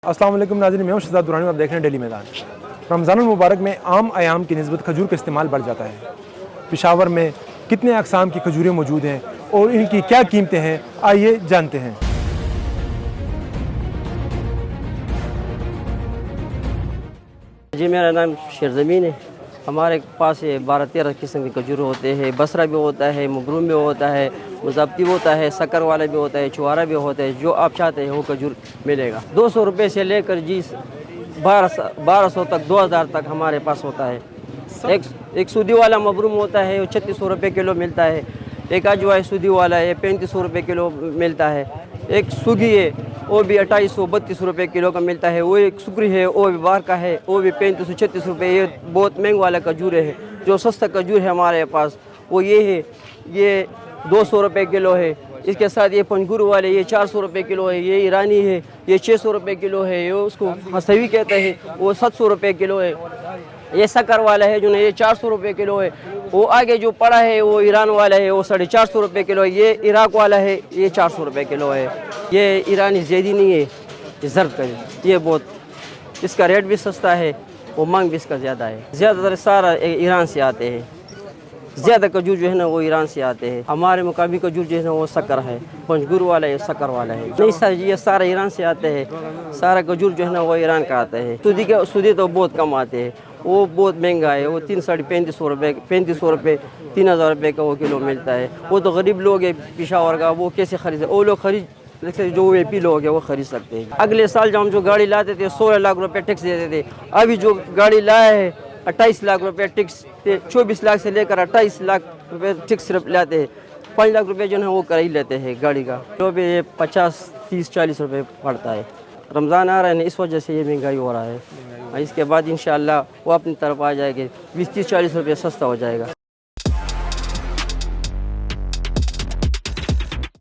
अस्सलाम वालेकुम नाज़रीन, मैं हूं शहजाद दुरानी। आप देख रहे हैं डेली मैदान। रमज़ानुल मुबारक में आम अयाम की निस्बत खजूर का इस्तेमाल बढ़ जाता है। पेशावर में कितने अक़साम की खजूरें मौजूद हैं और इनकी क्या कीमतें हैं, आइए जानते हैं। जी, मेरा नाम शेर ज़मीन है। हमारे पास ये 12-13 किस्म के खजूर होते हैं। बसरा भी होता है, मगरूम भी होता है, मुज़फ्ती होता है, शक्कर वाला भी होता है, चुवारा भी होता है। जो आप चाहते हैं वो खजूर मिलेगा। 200 रुपये से लेकर जी 1200 तक, 2000 तक हमारे पास होता है। एक सूदी वाला मगरूम होता है, वो 3600 रुपये किलो मिलता है। एक अजवाई सूदी वाला है, 3500 रुपये किलो मिलता है। एक सुगी है, वो भी 2800-3200 रुपये किलो का मिलता है। वो एक सुकरी है, वो भी बाहर का है, वो भी 3500-3600 रुपये। ये बहुत महंगा वाला खजूर है। जो सस्ता खजूर है हमारे पास वो ये है, ये 200 रुपये किलो है। इसके साथ ये पंजगुर वाले ये 400 रुपये किलो है। ये ईरानी है, ये 600 रुपये किलो है। ये उसको हसवी कहते हैं, वो 700 रुपये किलो है। ये शक्कर वाला है जो ना, ये 400 रुपये किलो है। वो आगे जो पड़ा है वो ईरान वाला है, वो 450 रुपये किलो है। ये इराक वाला है, ये 400 रुपये किलो है। ये ईरानी ज़ैदी नहीं है, ये ज़र्द का है। ये बहुत, इसका रेट भी सस्ता है, वो मांग भी इसका ज़्यादा है। ज़्यादातर सारा ईरान से आते हैं। ज़्यादा खजूर जो है ना वो ईरान से आते हैं। हमारे मुकामी खजूर जो है ना वो शक्कर है, पंजगुर वाला है, शक्कर वाला है। नहीं सर, ये सारा ईरान से आते हैं। सारा खजूर जो है ना वो ईरान का आता है। सूदी तो बहुत कम आते हैं, वो बहुत महंगा है। वो 3-3.5 रुपये, 3500 रुपये, 3000 रुपये का वो किलो मिलता है। वो तो गरीब लोग हैं पेशावर का, वो कैसे खरीदे? वो लोग जो AP लोग हैं वो खरीद सकते हैं। अगले साल जब हम जो गाड़ी लाते थे 16 लाख रुपये टैक्स देते थे। अभी जो गाड़ी लाए है 28 लाख रुपये टैक्स, 24 लाख से लेकर 28 लाख रुपये टैक्स सिर्फ लाते हैं। 5 लाख रुपये जो है वो कर ही लेते हैं गाड़ी का। जो भी 50-30-40 रुपये पड़ता है। रमज़ान आ रहा है ना, इस वजह से ये महंगाई हो रहा है। इसके बाद इंशाअल्लाह वो अपनी तरफ आ जाएगी, 20-30-40 रुपये सस्ता हो जाएगा।